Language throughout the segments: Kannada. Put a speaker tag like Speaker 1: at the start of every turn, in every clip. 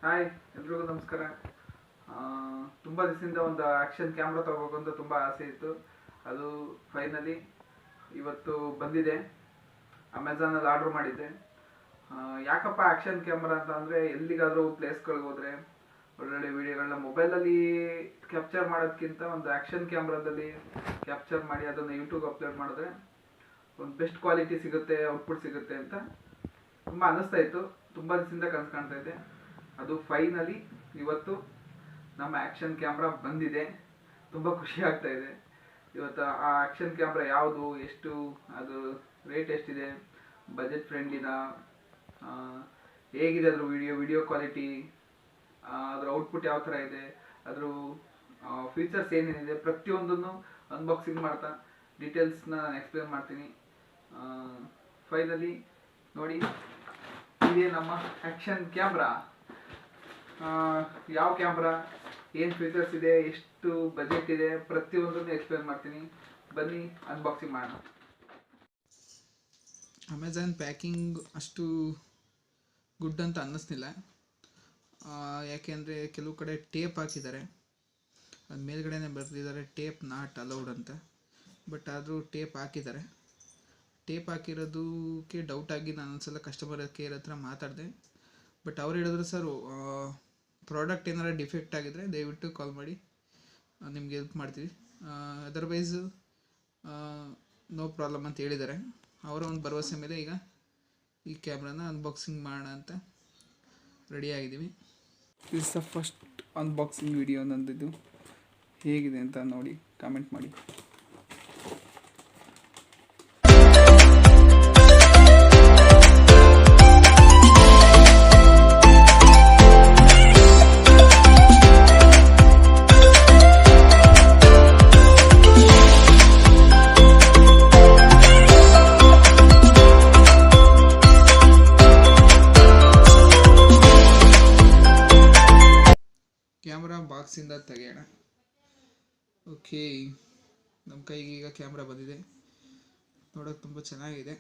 Speaker 1: ಹಾಯ್, ಎಲ್ರಿಗೂ ನಮಸ್ಕಾರ. ತುಂಬ ದಿವಸದಿಂದ ಒಂದು ಆ್ಯಕ್ಷನ್ ಕ್ಯಾಮ್ರಾ ತಗೋಬೇಕು ಅಂತ ತುಂಬ ಆಸೆ ಇತ್ತು. ಅದು ಫೈನಲಿ ಇವತ್ತು ಬಂದಿದೆ. ಅಮೆಝಾನಲ್ಲಿ ಆರ್ಡ್ರ್ ಮಾಡಿದ್ದೆ. ಯಾಕಪ್ಪ ಆ್ಯಕ್ಷನ್ ಕ್ಯಾಮ್ರಾ ಅಂತ ಅಂದರೆ, ಎಲ್ಲಿಗಾದರೂ ಪ್ಲೇಸ್ಗಳಿಗೆ ಹೋದರೆ ಒಳ್ಳೊಳ್ಳೆ ವೀಡಿಯೋಗಳನ್ನ ಮೊಬೈಲಲ್ಲಿ ಕ್ಯಾಪ್ಚರ್ ಮಾಡೋದಕ್ಕಿಂತ ಒಂದು ಆ್ಯಕ್ಷನ್ ಕ್ಯಾಮ್ರಾದಲ್ಲಿ ಕ್ಯಾಪ್ಚರ್ ಮಾಡಿ ಅದನ್ನು ಯೂಟ್ಯೂಬ್ ಅಪ್ಲೋಡ್ ಮಾಡಿದ್ರೆ ಒಂದು ಬೆಸ್ಟ್ ಕ್ವಾಲಿಟಿ ಸಿಗುತ್ತೆ, ಔಟ್ಪುಟ್ ಸಿಗುತ್ತೆ ಅಂತ ತುಂಬ ಅನ್ನಿಸ್ತಾ ಇತ್ತು. ತುಂಬ ದಿವಸದಿಂದ ಕನಸು ಕಾಣ್ತಾ ಇದೆ. ಅದು ಫೈನಲಿ ಇವತ್ತು ನಮ್ಮ ಆ್ಯಕ್ಷನ್ ಕ್ಯಾಮ್ರಾ ಬಂದಿದೆ. ತುಂಬ ಖುಷಿ ಆಗ್ತಾ ಇದೆ. ಇವತ್ತು ಆ ಆ್ಯಕ್ಷನ್ ಕ್ಯಾಮ್ರಾ ಯಾವುದು, ಎಷ್ಟು, ಅದು ರೇಟ್ ಎಷ್ಟಿದೆ, ಬಜೆಟ್ ಫ್ರೆಂಡ್ಲಿನ, ಹೇಗಿದೆ ಅದ್ರ ವಿಡಿಯೋ ಕ್ವಾಲಿಟಿ, ಅದರ ಔಟ್ಪುಟ್ ಯಾವ ಥರ ಇದೆ, ಅದ್ರ ಫೀಚರ್ಸ್ ಏನೇನಿದೆ, ಪ್ರತಿಯೊಂದನ್ನು ಅನ್ಬಾಕ್ಸಿಂಗ್ ಮಾಡ್ತಾ ಡೀಟೇಲ್ಸ್ನ ನಾನು ಎಕ್ಸ್ಪ್ಲೇನ್ ಮಾಡ್ತೀನಿ. ಫೈನಲಿ ನೋಡಿ, ಇದೇ ನಮ್ಮ ಆ್ಯಕ್ಷನ್ ಕ್ಯಾಮ್ರಾ. ಯಾವ ಕ್ಯಾಮ್ರಾ, ಏನು ಫೀಚರ್ಸ್ ಇದೆ, ಎಷ್ಟು ಬಜೆಟ್ ಇದೆ, ಪ್ರತಿಯೊಂದನ್ನು ಎಕ್ಸ್ಪ್ಲೇನ್ ಮಾಡ್ತೀನಿ. ಬನ್ನಿ ಅನ್ಬಾಕ್ಸಿಂಗ್ ಮಾಡೋಣ. ಅಮೆಝಾನ್ ಪ್ಯಾಕಿಂಗ್ ಅಷ್ಟು ಗುಡ್ ಅಂತ ಅನ್ನಿಸ್ತಿಲ್ಲ. ಯಾಕೆಂದರೆ ಕೆಲವು ಕಡೆ ಟೇಪ್ ಹಾಕಿದ್ದಾರೆ, ಅದು ಮೇಲ್ಗಡೆನೇ ಬರೆದಿದ್ದಾರೆ ಟೇಪ್ ನಾಟ್ ಅಲೌಡ್ ಅಂತ. ಬಟ್ ಆದರೂ ಟೇಪ್ ಹಾಕಿದ್ದಾರೆ. ಟೇಪ್ ಹಾಕಿರೋದಕ್ಕೆ ಡೌಟ್ ಆಗಿ ನಾನು ಒಂದ್ಸಲ ಕಸ್ಟಮರ್ ಕೇರ್ ಹತ್ರ ಮಾತಾಡಿದೆ. ಬಟ್ ಅವ್ರು ಹೇಳಿದ್ರು, ಸರ್ ಪ್ರಾಡಕ್ಟ್ ಏನಾರ ಡಿಫೆಕ್ಟ್ ಆಗಿದ್ರೆ ದಯವಿಟ್ಟು ಕಾಲ್ ಮಾಡಿ, ನಿಮ್ಗೆ ಹೆಲ್ಪ್ ಮಾಡ್ತೀವಿ, ಅದರ್ವೈಸ್ ನೋ ಪ್ರಾಬ್ಲಮ್ ಅಂತ ಹೇಳಿದ್ದಾರೆ. ಅವರ ಒಂದು ಭರವಸೆ ಮೇಲೆ ಈಗ ಈ ಕ್ಯಾಮ್ರಾನ ಅನ್ಬಾಕ್ಸಿಂಗ್ ಮಾಡೋಣ ಅಂತ ರೆಡಿ ಆಗಿದ್ದೀವಿ. This the first unboxing video ನಂದಿದ್ದು. ಹೇಗಿದೆ ಅಂತ ನೋಡಿ, ಕಾಮೆಂಟ್ ಮಾಡಿ. ಕ್ಯಾಮ್ರಾ ಬಾಕ್ಸಿಂದ ತೆಗೆಯೋಣ. ಓಕೆ, ನಮ್ಮ ಕೈಗೆ ಈಗ ಕ್ಯಾಮ್ರಾ ಬಂದಿದೆ. ನೋಡೋಕೆ ತುಂಬ ಚೆನ್ನಾಗಿದೆ,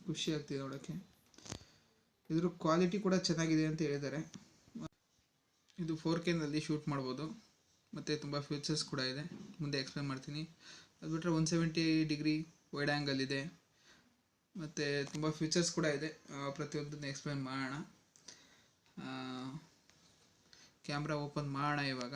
Speaker 1: ಖುಷಿ ಆಗ್ತಿದೆ ನೋಡೋಕ್ಕೆ. ಇದ್ರ ಕ್ವಾಲಿಟಿ ಕೂಡ ಚೆನ್ನಾಗಿದೆ ಅಂತ ಹೇಳಿದ್ದಾರೆ. ಇದು 4K ಶೂಟ್ ಮಾಡ್ಬೋದು, ಮತ್ತು ತುಂಬ ಫೀಚರ್ಸ್ ಕೂಡ ಇದೆ, ಮುಂದೆ ಎಕ್ಸ್ಪ್ಲೇನ್ ಮಾಡ್ತೀನಿ. ಅದು ಬಿಟ್ಟರೆ 170 ಡಿಗ್ರಿ ವೈಡ್ ಆ್ಯಂಗಲ್ ಇದೆ, ಮತ್ತು ತುಂಬ ಫೀಚರ್ಸ್ ಕೂಡ ಇದೆ. ಪ್ರತಿಯೊಂದನ್ನು ಎಕ್ಸ್ಪ್ಲೇನ್ ಮಾಡೋಣ. ಕ್ಯಾಮ್ರಾ ಓಪನ್ ಮಾಡೋಣ ಇವಾಗ.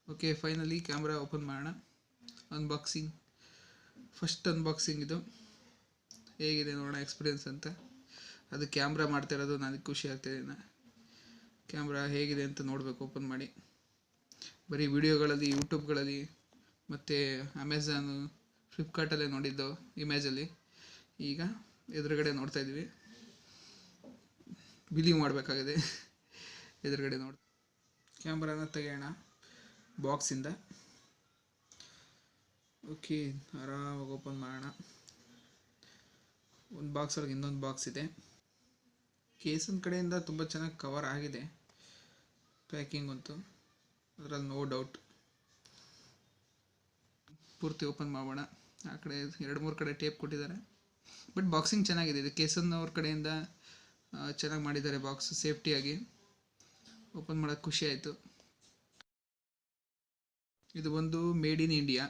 Speaker 1: ಓಕೆ, ಫೈನಲಿ ಕ್ಯಾಮ್ರಾ ಓಪನ್ ಮಾಡೋಣ. ಅನ್ಬಾಕ್ಸಿಂಗ್, ಫಸ್ಟ್ ಅನ್ಬಾಕ್ಸಿಂಗ್ ಇದು. ಹೇಗಿದೆ ನೋಡೋಣ ಎಕ್ಸ್ಪೀರಿಯನ್ಸ್ ಅಂತ. ಅದು ಕ್ಯಾಮ್ರಾ ಮಾಡ್ತಾ ಇರೋದು ನನಗೆ ಖುಷಿ ಆಗ್ತಾಯಿದೆ. ಕ್ಯಾಮ್ರಾ ಹೇಗಿದೆ ಅಂತ ನೋಡಬೇಕು ಓಪನ್ ಮಾಡಿ. ಬರೀ ವಿಡಿಯೋಗಳಲ್ಲಿ, ಯೂಟ್ಯೂಬ್ಗಳಲ್ಲಿ ಮತ್ತು ಅಮೆಝಾನು, ಫ್ಲಿಪ್ಕಾರ್ಟಲ್ಲೇ ನೋಡಿದ್ದು ಇಮೇಜಲ್ಲಿ. ಈಗ ಎದುರುಗಡೆ ನೋಡ್ತಾ ಇದ್ವಿ, ಬಿಲೀವ್ ಮಾಡಬೇಕಾಗಿದೆ. ಎದುರುಗಡೆ ನೋಡಿ ಕ್ಯಾಮ್ರಾನ ತೆಗೆಯೋಣ ಬಾಕ್ಸಿಂದ. ಓಕೆ, ಆರಾಮಾಗಿ ಓಪನ್ ಮಾಡೋಣ. ಒಂದು ಬಾಕ್ಸ್ ಒಳಗೆ ಇನ್ನೊಂದು ಬಾಕ್ಸ್ ಇದೆ. ಕೇಸಿನ ಕಡೆಯಿಂದ ತುಂಬ ಚೆನ್ನಾಗಿ ಕವರ್ ಆಗಿದೆ ಪ್ಯಾಕಿಂಗ್ ಅಂತೂ, ಅದರಲ್ಲಿ ನೋ ಡೌಟ್. ಪೂರ್ತಿ ಓಪನ್ ಮಾಡೋಣ. ಆ ಕಡೆ 2-3 ಕಡೆ ಟೇಪ್ ಕೊಟ್ಟಿದ್ದಾರೆ, ಬಟ್ ಬಾಕ್ಸಿಂಗ್ ಚೆನ್ನಾಗಿದೆ. ಇದು ಕೇಸನ್ನವ್ರ ಕಡೆಯಿಂದ ಚೆನ್ನಾಗಿ ಮಾಡಿದ್ದಾರೆ ಬಾಕ್ಸ್, ಸೇಫ್ಟಿಯಾಗಿ. ಓಪನ್ ಮಾಡೋಕ್ಕೆ ಖುಷಿ ಆಯಿತು. ಇದು ಒಂದು made in India.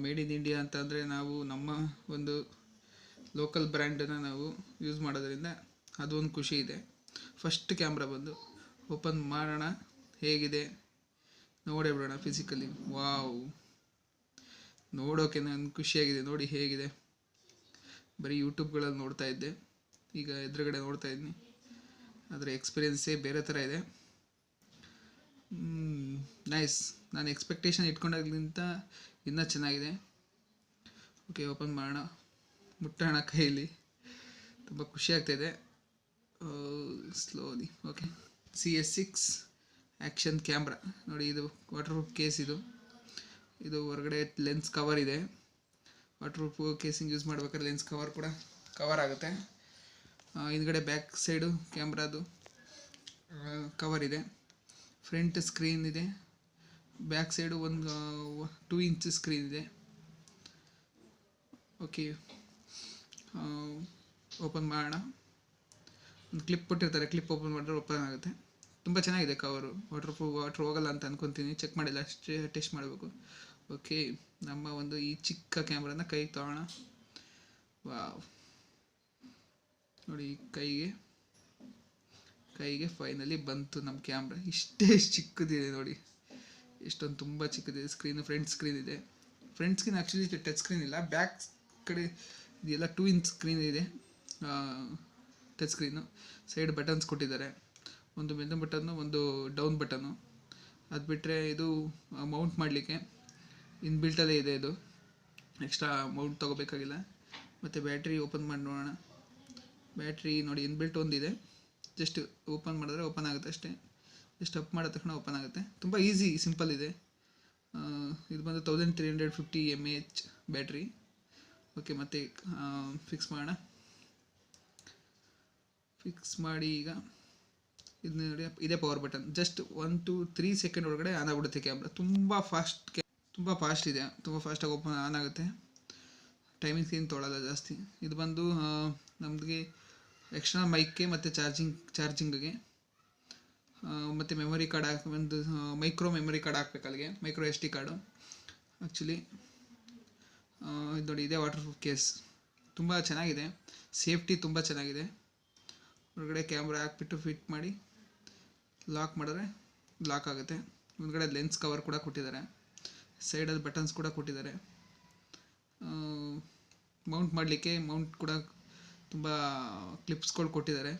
Speaker 1: Made in India ಅಂತಂದರೆ ನಾವು ನಮ್ಮ ಒಂದು ಲೋಕಲ್ ಬ್ರ್ಯಾಂಡನ್ನು ನಾವು ಯೂಸ್ ಮಾಡೋದ್ರಿಂದ ಅದು ಒಂದು ಖುಷಿ ಇದೆ. ಫಸ್ಟ್ ಕ್ಯಾಮ್ರಾ ಬಂದು ಓಪನ್ ಮಾಡೋಣ, ಹೇಗಿದೆ ನೋಡೇ ಬಿಡೋಣ ಫಿಸಿಕಲಿ. ವಾವ್, ನೋಡೋಕೆ ನನಗೆ ಖುಷಿಯಾಗಿದೆ. ನೋಡಿ ಹೇಗಿದೆ. ಬರೀ ಯೂಟ್ಯೂಬ್ಗಳಲ್ಲಿ ನೋಡ್ತಾ ಇದ್ದೆ, ಈಗ ಎದುರುಗಡೆ ನೋಡ್ತಾ ಇದ್ದೀನಿ. ಅದರ ಎಕ್ಸ್ಪೀರಿಯನ್ಸೇ ಬೇರೆ ಥರ ಇದೆ. ನೈಸ್. ನಾನು ಎಕ್ಸ್ಪೆಕ್ಟೇಷನ್ ಇಟ್ಕೊಂಡಾಗ್ಲಿಂತ ಇನ್ನೂ ಚೆನ್ನಾಗಿದೆ. ಓಕೆ, ಓಪನ್ ಮಾಡೋಣ, ಮುಟ್ಟೋಣ ಕೈಯಲ್ಲಿ. ತುಂಬ ಖುಷಿ ಆಗ್ತಾಯಿದೆ. Slowly. Okay, CS6 action camera ನೋಡಿ. ಇದು ವಾಟರ್ ಪ್ರೂಫ್ ಕೇಸ್. ಇದು ಹೊರಗಡೆ ಲೆನ್ಸ್ ಕವರ್ ಇದೆ. ವಾಟರ್ ಪ್ರೂಫ್ ಕೇಸಿಂಗ್ ಯೂಸ್ ಮಾಡ್ಬೇಕಾದ್ರೆ ಲೆನ್ಸ್ ಕವರ್ ಕೂಡ ಕವರ್ ಆಗುತ್ತೆ. ಹಿಂದ್ಗಡೆ ಬ್ಯಾಕ್ ಸೈಡು ಕ್ಯಾಮ್ರಾದು ಕವರ್ ಇದೆ, ಫ್ರಂಟ್ ಸ್ಕ್ರೀನ್ ಇದೆ, ಬ್ಯಾಕ್ ಸೈಡು ಒಂದು 2 ಇಂಚ್ ಸ್ಕ್ರೀನ್ ಇದೆ. ಓಕೆ, ಓಪನ್ ಮಾಡೋಣ. ಒಂದು ಕ್ಲಿಪ್ ಕೊಟ್ಟಿರ್ತಾರೆ, ಕ್ಲಿಪ್ ಓಪನ್ ಮಾಡಿದ್ರೆ ಓಪನ್ ಆಗುತ್ತೆ. ತುಂಬ ಚೆನ್ನಾಗಿದೆ ಕವರು, ವಾಟ್ರ್ ಹೋಗಲ್ಲ ಅಂತ ಅನ್ಕೊತೀನಿ, ಚೆಕ್ ಮಾಡಿಲ್ಲ, ಅಷ್ಟೇ ಟೆಸ್ಟ್ ಮಾಡಬೇಕು. ಓಕೆ, ನಮ್ಮ ಒಂದು ಈ ಚಿಕ್ಕ ಕ್ಯಾಮ್ರಾನ ಕೈಗೆ ತಗೋಣ. ವಾವ್, ನೋಡಿ ಕೈಗೆ ಫೈನಲಿ ಬಂತು ನಮ್ಮ ಕ್ಯಾಮ್ರಾ. ಇಷ್ಟೇ ಚಿಕ್ಕದಿದೆ ನೋಡಿ, ಎಷ್ಟೊಂದು ತುಂಬ ಚಿಕ್ಕದಿದೆ. ಸ್ಕ್ರೀನು ಫ್ರಂಟ್ ಸ್ಕ್ರೀನ್ ಇದೆ. Front screen actually touch screen ಇಲ್ಲ, ಬ್ಯಾಕ್ ಕಡೆ ಇದೆಲ್ಲ 2 ಇಂಚ್ ಸ್ಕ್ರೀನ್ ಇದೆ, ಟಚ್ ಸ್ಕ್ರೀನು. ಸೈಡ್ ಬಟನ್ಸ್ ಕೊಟ್ಟಿದ್ದಾರೆ, ಒಂದು ಮೆನು ಬಟನ್ನು, ಒಂದು ಡೌನ್ ಬಟನ್ನು. ಅದು ಬಿಟ್ಟರೆ ಇದು ಮೌಂಟ್ ಮಾಡಲಿಕ್ಕೆ ಇನ್ಬಿಲ್ಟಲ್ಲೇ ಇದೆ, ಇದು ಎಕ್ಸ್ಟ್ರಾ ಮೌಂಟ್ ತೊಗೋಬೇಕಾಗಿಲ್ಲ. ಮತ್ತು ಬ್ಯಾಟ್ರಿ ಓಪನ್ ಮಾಡಿ ನೋಡೋಣ. ಬ್ಯಾಟ್ರಿ ನೋಡಿ ಇನ್ಬಿಲ್ಟ್ ಒಂದಿದೆ, ಜಸ್ಟ್ ಓಪನ್ ಮಾಡಿದ್ರೆ ಓಪನ್ ಆಗುತ್ತೆ ಅಷ್ಟೇ. ಜಸ್ಟ್ ಅಪ್ ಮಾಡಿದ ತಕ್ಷಣ ಓಪನ್ ಆಗುತ್ತೆ. ತುಂಬ ಈಸಿ, ಸಿಂಪಲ್ ಇದೆ. ಇದು ಬಂದು 1350 mAh ಬ್ಯಾಟ್ರಿ. ಓಕೆ, ಮತ್ತೆ ಫಿಕ್ಸ್ ಮಾಡೋಣ. ಫಿಕ್ಸ್ ಮಾಡಿ ಈಗ ಇದು ನೋಡಿ, ಇದೇ power button. Just 1 to 3 second ಒಳಗಡೆ ಆನ್ ಆಗಿಬಿಡುತ್ತೆ ಕ್ಯಾಮ್ರಾ. ತುಂಬ ಫಾಸ್ಟ್ ಇದೆ, ತುಂಬ ಫಾಸ್ಟಾಗಿ ಆನ್ ಆಗುತ್ತೆ. ಟೈಮಿಂಗ್ಸ್ ಏನು ತೊಗೊಳ್ಳಲ್ಲ ಜಾಸ್ತಿ. ಇದು ಬಂದು ನಮಗೆ ಎಕ್ಸ್ಟರ್ನಲ್ ಮೈಕ್ಗೆ ಮತ್ತು ಚಾರ್ಜಿಂಗಿಗೆ ಮತ್ತು ಮೆಮೊರಿ ಕಾರ್ಡ್ ಒಂದು ಮೈಕ್ರೋ ಮೆಮೊರಿ ಕಾರ್ಡ್ ಹಾಕ್ಬೇಕು ಅಲ್ಲಿಗೆ, ಮೈಕ್ರೋ SD ಕಾರ್ಡು. ಆ್ಯಕ್ಚುಲಿ ಇದು ನೋಡಿ, ಇದೇ ವಾಟರ್ ಪ್ರೂಫ್ ಕೇಸ್. ತುಂಬ ಚೆನ್ನಾಗಿದೆ, ಸೇಫ್ಟಿ ತುಂಬ ಚೆನ್ನಾಗಿದೆ. ಹೊರಗಡೆ ಕ್ಯಾಮ್ರಾ ಹಾಕ್ಬಿಟ್ಟು ಫಿಟ್ ಮಾಡಿ ಲಾಕ್ ಮಾಡಿದ್ರೆ ಲಾಕ್ ಆಗುತ್ತೆ. ಮುಂದ್ಗಡೆ ಲೆನ್ಸ್ ಕವರ್ ಕೂಡ ಕೊಟ್ಟಿದ್ದಾರೆ, ಸೈಡಲ್ಲಿ ಬಟನ್ಸ್ ಕೂಡ ಕೊಟ್ಟಿದ್ದಾರೆ. ಮೌಂಟ್ ಮಾಡಲಿಕ್ಕೆ ಮೌಂಟ್ ಕೂಡ ತುಂಬ ಕ್ಲಿಪ್ಸ್ಗಳು ಕೊಟ್ಟಿದ್ದಾರೆ.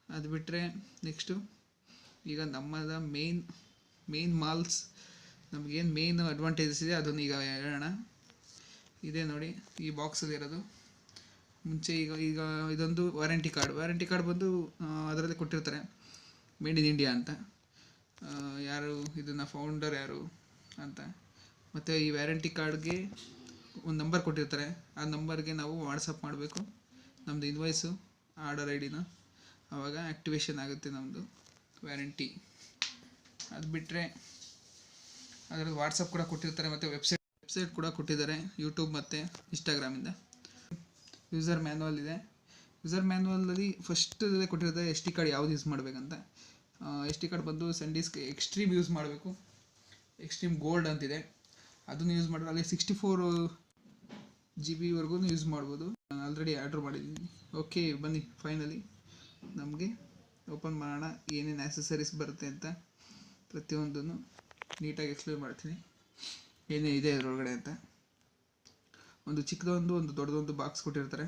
Speaker 1: ಅದು ಬಿಟ್ಟರೆ ನೆಕ್ಸ್ಟು ಈಗ ನಮ್ಮದ ಮೇನ್ ಮಾಲ್ಸ್, ನಮಗೇನು ಮೇನ್ ಅಡ್ವಾಂಟೇಜಸ್ ಇದೆ ಅದನ್ನು ಈಗ ಹೇಳೋಣ. ಇದೇ ನೋಡಿ, ಈ ಬಾಕ್ಸಲ್ಲಿ ಇರೋದು. ಮುಂಚೆ ಈಗ ಇದೊಂದು ವಾರಂಟಿ ಕಾರ್ಡ್ ಬಂದು ಅದರಲ್ಲಿ ಕೊಟ್ಟಿರ್ತಾರೆ, ಮೇಡ್ ಇನ್ ಇಂಡಿಯಾ ಅಂತ, ಯಾರು ಇದನ್ನು ಫೌಂಡರ್ ಯಾರು ಅಂತ. ಮತ್ತು ಈ ವ್ಯಾರಂಟಿ ಕಾರ್ಡ್ಗೆ ಒಂದು ನಂಬರ್ ಕೊಟ್ಟಿರ್ತಾರೆ, ಆ ನಂಬರ್ಗೆ ನಾವು ವಾಟ್ಸಪ್ ಮಾಡಬೇಕು ನಮ್ಮದು ಇನ್ವಾಯ್ಸು, ಆರ್ಡರ್ ID-ನ. ಆವಾಗ ಆ್ಯಕ್ಟಿವೇಶನ್ ಆಗುತ್ತೆ ನಮ್ಮದು ವ್ಯಾರಂಟಿ. ಅದು ಬಿಟ್ಟರೆ ಅದರಲ್ಲಿ ವಾಟ್ಸಪ್ ಕೂಡ ಕೊಟ್ಟಿರ್ತಾರೆ, ಮತ್ತು ವೆಬ್ಸೈಟ್ ಕೂಡ ಕೊಟ್ಟಿದ್ದಾರೆ, ಯೂಟ್ಯೂಬ್ ಮತ್ತು ಇನ್ಸ್ಟಾಗ್ರಾಮಿಂದ. ಯೂಸರ್ ಮ್ಯಾನ್ಯಲ್ ಇದೆ. ಯೂಸರ್ ಮ್ಯಾನ್ಯಲಲ್ಲಿ ಫಸ್ಟಲ್ಲೇ ಕೊಟ್ಟಿರ್ತಾರೆ SD ಕಾರ್ಡ್ ಯಾವ್ದು ಯೂಸ್ ಮಾಡಬೇಕಂತ. SD ಕಾರ್ಡ್ ಬಂದು ಸಂಡೀಸ್ಗೆ ಎಕ್ಸ್ಟ್ರೀಮ್ ಯೂಸ್ ಮಾಡಬೇಕು, ಎಕ್ಸ್ಟ್ರೀಮ್ ಗೋಲ್ಡ್ ಅಂತಿದೆ, ಅದನ್ನು ಯೂಸ್ ಮಾಡಿದ್ರೆ ಅಲ್ಲಿ 64 GB ಯೂಸ್ ಮಾಡ್ಬೋದು. ನಾನು ಆಲ್ರೆಡಿ ಆರ್ಡ್ರ್ ಮಾಡಿದ್ದೀನಿ. ಓಕೆ, ಬನ್ನಿ ಫೈನಲಿ ನಮಗೆ ಓಪನ್ ಮಾಡೋಣ. ಏನೇನು ಆ್ಯಕ್ಸಸರೀಸ್ ಬರುತ್ತೆ ಅಂತ ಪ್ರತಿಯೊಂದನ್ನು ನೀಟಾಗಿ ಎಕ್ಸ್ಪ್ಲೇನ್ ಮಾಡ್ತೀನಿ, ಏನೇನಿದೆ ಇದರೊಳಗಡೆ ಅಂತ. ಒಂದು ಚಿಕ್ಕದೊಂದು, ಒಂದು ದೊಡ್ಡದೊಂದು ಬಾಕ್ಸ್ ಕೊಟ್ಟಿರ್ತಾರೆ.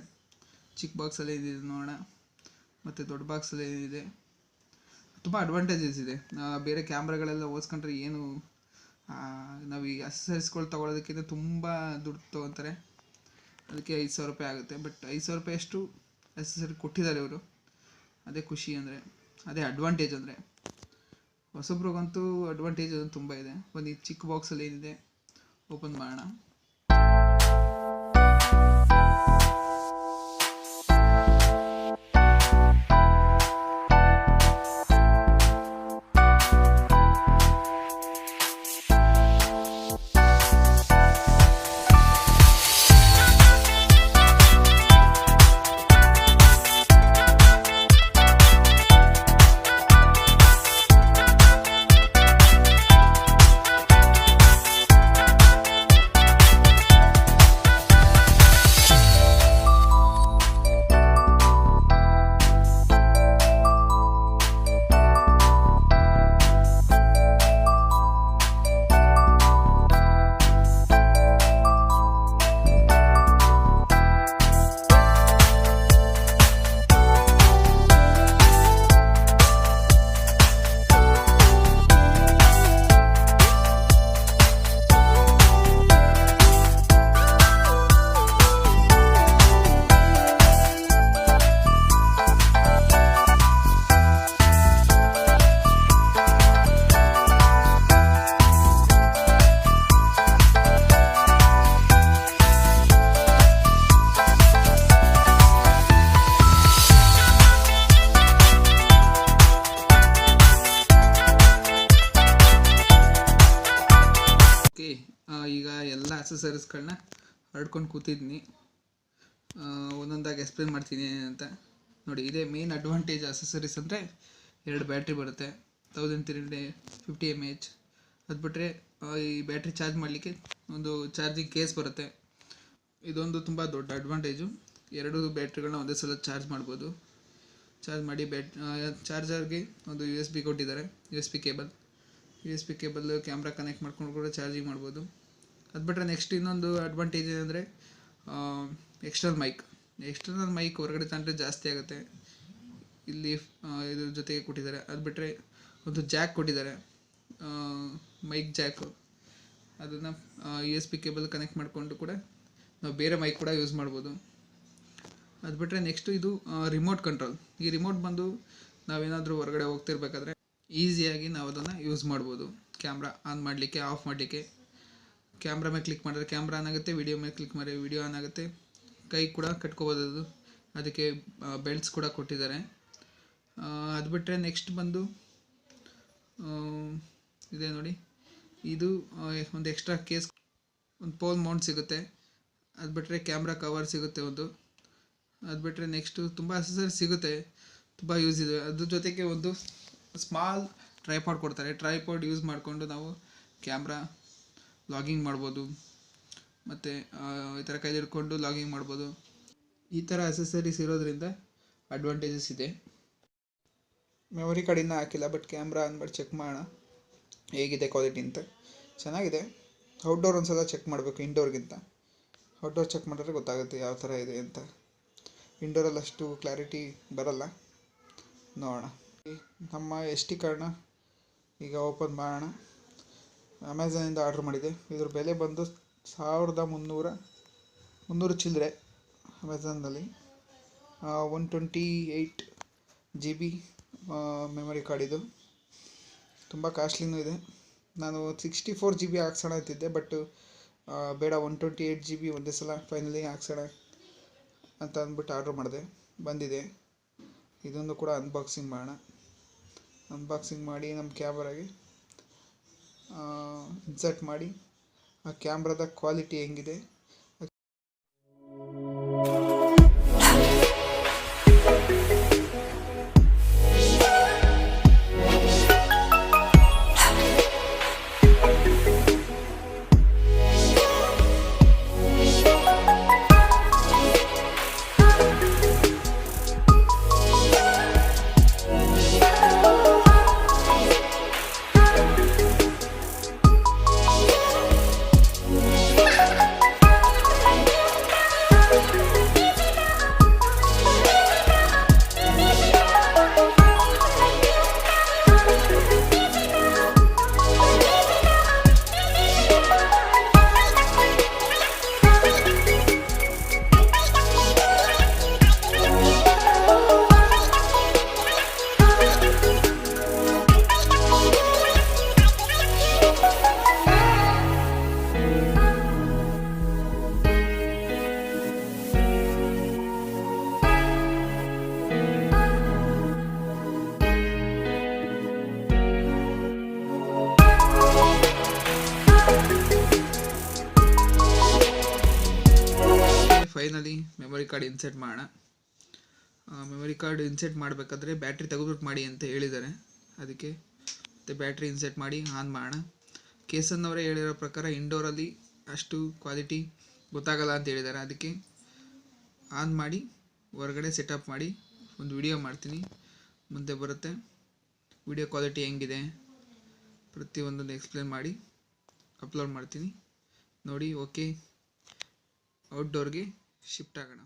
Speaker 1: ಚಿಕ್ಕ ಬಾಕ್ಸಲ್ಲಿ ಏನಿದೆ ನೋಡೋಣ, ಮತ್ತು ದೊಡ್ಡ ಬಾಕ್ಸಲ್ಲಿ ಏನಿದೆ. ತುಂಬ ಅಡ್ವಾಂಟೇಜಸ್ ಇದೆ. ಬೇರೆ ಕ್ಯಾಮ್ರಾಗಳೆಲ್ಲ ಹೋಲಿಸ್ಕೊಂಡ್ರೆ ಏನು ನಾವು ಈ ಅಕ್ಸಸರೀಸ್ಗಳು ತೊಗೊಳೋದಕ್ಕಿಂತ ತುಂಬ ದುಡ್ಡು ತೊಗೊತಾರೆ. ಅದಕ್ಕೆ 5,000 ರೂಪಾಯಿ ಆಗುತ್ತೆ. ಬಟ್ 5,000 ರೂಪಾಯಿ ಅಷ್ಟು ಅಕ್ಸಸರಿ ಕೊಟ್ಟಿದ್ದಾರೆ ಇವರು. ಅದೇ ಖುಷಿ ಅಂದರೆ, ಅದೇ ಅಡ್ವಾಂಟೇಜ್ ಅಂದರೆ. ಹೊಸಬ್ರಿಗಂತೂ ಅಡ್ವಾಂಟೇಜ್ ತುಂಬ ಇದೆ. ಒಂದು ಈ ಚಿಕ್ಕ ಬಾಕ್ಸಲ್ಲಿ ಏನಿದೆ ಓಪನ್ ಮಾಡೋಣ. ಅಕ್ಸೆಸರೀಸ್ಗಳನ್ನ ಹರಡ್ಕೊಂಡು ಕೂತಿದ್ದೀನಿ. ಒಂದೊಂದಾಗಿ ಎಕ್ಸ್ಪ್ಲೇನ್ ಮಾಡ್ತೀನಿ ಅಂತ. ನೋಡಿ, ಇದೇ ಮೇನ್ ಅಡ್ವಾಂಟೇಜ್ ಅಕ್ಸೆಸರೀಸ್ ಅಂದರೆ 2 ಬ್ಯಾಟ್ರಿ ಬರುತ್ತೆ, 1350 mAh. ಅದು ಬಿಟ್ಟರೆ ಈ ಬ್ಯಾಟ್ರಿ ಚಾರ್ಜ್ ಮಾಡಲಿಕ್ಕೆ ಒಂದು ಚಾರ್ಜಿಂಗ್ ಕೇಸ್ ಬರುತ್ತೆ. ಇದೊಂದು ತುಂಬ ದೊಡ್ಡ ಅಡ್ವಾಂಟೇಜು. 2 ಬ್ಯಾಟ್ರಿಗಳನ್ನ ಒಂದೇ ಸಲ ಚಾರ್ಜ್ ಮಾಡ್ಬೋದು. ಚಾರ್ಜ್ ಮಾಡಿ ಚಾರ್ಜರ್ಗೆ ಒಂದು USB ಕೊಟ್ಟಿದ್ದಾರೆ, USB ಕೇಬಲ್ ಕ್ಯಾಮ್ರಾ ಕನೆಕ್ಟ್ ಮಾಡ್ಕೊಂಡು ಕೂಡ ಚಾರ್ಜಿಂಗ್ ಮಾಡ್ಬೋದು. ಅದು ಬಿಟ್ಟರೆ ನೆಕ್ಸ್ಟ್ ಇನ್ನೊಂದು ಅಡ್ವಾಂಟೇಜ್ ಏನಂದರೆ ಎಕ್ಸ್ಟರ್ನಲ್ ಮೈಕ್ ಹೊರಗಡೆ ತಂದರೆ ಜಾಸ್ತಿ ಆಗುತ್ತೆ. ಇಲ್ಲಿ ಇದ್ರ ಜೊತೆಗೆ ಕೊಟ್ಟಿದ್ದಾರೆ. ಅದು ಬಿಟ್ಟರೆ ಒಂದು ಜಾಕ್ ಕೊಟ್ಟಿದ್ದಾರೆ, ಮೈಕ್ ಜಾಕು. ಅದನ್ನು USB ಕೇಬಲ್ ಕನೆಕ್ಟ್ ಮಾಡಿಕೊಂಡು ಕೂಡ ನಾವು ಬೇರೆ ಮೈಕ್ ಕೂಡ ಯೂಸ್ ಮಾಡ್ಬೋದು. ಅದು ಬಿಟ್ಟರೆ ನೆಕ್ಸ್ಟು ಇದು ರಿಮೋಟ್ ಕಂಟ್ರೋಲ್. ಈ ರಿಮೋಟ್ ಬಂದು ನಾವೇನಾದರೂ ಹೊರಗಡೆ ಹೋಗ್ತಿರ್ಬೇಕಾದ್ರೆ ಈಸಿಯಾಗಿ ನಾವು ಅದನ್ನು ಯೂಸ್ ಮಾಡ್ಬೋದು. ಕ್ಯಾಮ್ರಾ ಆನ್ ಮಾಡಲಿಕ್ಕೆ, ಆಫ್ ಮಾಡಲಿಕ್ಕೆ. ಕ್ಯಾಮ್ರಾ ಮೇಲೆ ಕ್ಲಿಕ್ ಮಾಡಿದ್ರೆ ಕ್ಯಾಮ್ರಾ ಆನ್ ಆಗುತ್ತೆ, ವಿಡಿಯೋ ಮೇಲೆ ಕ್ಲಿಕ್ ಮಾಡಿದ್ರೆ ವಿಡಿಯೋ ಆನ್ ಆಗುತ್ತೆ. ಕೈ ಕೂಡ ಕಟ್ಕೋಬೋದು ಅದು. ಅದಕ್ಕೆ ಬೆಲ್ಟ್ಸ್ ಕೂಡ ಕೊಟ್ಟಿದ್ದಾರೆ. ಅದು ಬಿಟ್ಟರೆ ನೆಕ್ಸ್ಟ್ ಬಂದು ಇದೆ ನೋಡಿ, ಇದು ಒಂದು ಎಕ್ಸ್ಟ್ರಾ ಕೇಸ್, ಒಂದು ಪೋಲ್ ಮೌಂಟ್ ಸಿಗುತ್ತೆ. ಅದು ಬಿಟ್ಟರೆ ಕ್ಯಾಮ್ರಾ ಕವರ್ ಸಿಗುತ್ತೆ ಒಂದು. ಅದು ಬಿಟ್ಟರೆ ನೆಕ್ಸ್ಟು ತುಂಬ ಅಕ್ಸೆಸರೀಸ್ ಸಿಗುತ್ತೆ, ತುಂಬ ಯೂಸ್ ಇದೆ. ಅದ್ರ ಜೊತೆಗೆ ಒಂದು ಸ್ಮಾಲ್ ಟ್ರೈಪಾಡ್ ಕೊಡ್ತಾರೆ. ಟ್ರೈಪಾಡ್ ಯೂಸ್ ಮಾಡಿಕೊಂಡು ನಾವು ಕ್ಯಾಮ್ರಾ ಲಾಗಿಂಗ್ ಮಾಡ್ಬೋದು, ಮತ್ತು ಈ ಥರ ಕೈಲಿ ಹಿಡ್ಕೊಂಡು ಲಾಗಿಂಗ್ ಮಾಡ್ಬೋದು. ಈ ಥರ ಅಕ್ಸೆಸರೀಸ್ ಇರೋದ್ರಿಂದ ಅಡ್ವಾಂಟೇಜಸ್ ಇದೆ. ಮೆಮೊರಿ ಕಾರ್ಡ್ ಇನ್ನೂ ಹಾಕಿಲ್ಲ, ಬಟ್ ಕ್ಯಾಮ್ರಾ ಅಂದ್ಬಿಟ್ಟು ಚೆಕ್ ಮಾಡೋಣ ಹೇಗಿದೆ ಕ್ವಾಲಿಟಿ ಅಂತ. ಚೆನ್ನಾಗಿದೆ. ಔಟ್ಡೋರ್ ಒಂದು ಸಲ ಚೆಕ್ ಮಾಡಬೇಕು, ಇಂಡೋರ್ಗಿಂತ. ಔಟ್ಡೋರ್ ಚೆಕ್ ಮಾಡಿದ್ರೆ ಗೊತ್ತಾಗುತ್ತೆ ಯಾವ ಥರ ಇದೆ ಅಂತ. ಇಂಡೋರಲ್ಲಿ ಅಷ್ಟು ಕ್ಲಾರಿಟಿ ಬರಲ್ಲ. ನೋಡೋಣ. ನಮ್ಮ SD ಕಾರ್ಡ್ನ ಈಗ ಓಪನ್ ಮಾಡೋಣ. ಅಮೆಝಾನಿಂದ ಆರ್ಡ್ರ್ ಮಾಡಿದೆ. ಇದ್ರ ಬೆಲೆ ಬಂದು 1300 ಚಿಲ್ಲರೆ ಅಮೆಝಾನ್ನಲ್ಲಿ. 128 GB ಮೆಮೊರಿ ಕಾರ್ಡ್ ಇದು. ತುಂಬ ಕಾಸ್ಟ್ಲಿನೂ ಇದೆ. ನಾನು 64 GB ಹಾಕ್ಸೋಣ ಅಂತಿದ್ದೆ, ಬಟ್ ಬೇಡ, 128 GB ಒಂದೇ ಸಲ ಫೈನಲಿ ಹಾಕ್ಸೋಣ ಅಂತ ಅಂದ್ಬಿಟ್ಟು ಆರ್ಡ್ರ್ ಮಾಡಿದೆ. ಬಂದಿದೆ. ಇದೊಂದು ಕೂಡ ಅನ್ಬಾಕ್ಸಿಂಗ್ ಮಾಡೋಣ. ಅನ್ಬಾಕ್ಸಿಂಗ್ ಮಾಡಿ ನಮ್ಮ ಕ್ಯಾಮ್ರಾಗೆ ಇನ್ಸರ್ಟ್ ಮಾಡಿ ಆ ಕ್ಯಾಮ್ರಾದ ಕ್ವಾಲಿಟಿ ಹೆಂಗಿದೆ, ಫೈನಲಿ ಮೆಮೊರಿ ಕಾರ್ಡ್ ಇನ್ಸರ್ಟ್ ಮಾಡೋಣ. ಮೆಮೊರಿ ಕಾರ್ಡ್ ಇನ್ಸರ್ಟ್ ಮಾಡಬೇಕಾದ್ರೆ ಬ್ಯಾಟ್ರಿ ತೆಗೆದುಬಿಟ್ಟು ಮಾಡಿ ಅಂತ ಹೇಳಿದ್ದಾರೆ. ಅದಕ್ಕೆ ಮತ್ತು ಬ್ಯಾಟ್ರಿ ಇನ್ಸರ್ಟ್ ಮಾಡಿ ಆನ್ ಮಾಡೋಣ. ಕೇಸನ್ನವರೇ ಹೇಳಿರೋ ಪ್ರಕಾರ ಇಂಡೋರಲ್ಲಿ ಅಷ್ಟು ಕ್ವಾಲಿಟಿ ಗೊತ್ತಾಗಲ್ಲ ಅಂತ ಹೇಳಿದ್ದಾರೆ. ಅದಕ್ಕೆ ಆನ್ ಮಾಡಿ ಹೊರಗಡೆ ಸೆಟಪ್ ಮಾಡಿ ಒಂದು ವಿಡಿಯೋ ಮಾಡ್ತೀನಿ, ಮುಂದೆ ಬರುತ್ತೆ. ವಿಡಿಯೋ ಕ್ವಾಲಿಟಿ ಹೆಂಗಿದೆ ಪ್ರತಿಯೊಂದನ್ನು ಎಕ್ಸ್ಪ್ಲೇನ್ ಮಾಡಿ ಅಪ್ಲೋಡ್ ಮಾಡ್ತೀನಿ. ನೋಡಿ. ಓಕೆ, ಔಟ್ಡೋರ್ಗೆ ಶಿಫ್ಟ್ ಆಗೋಣ.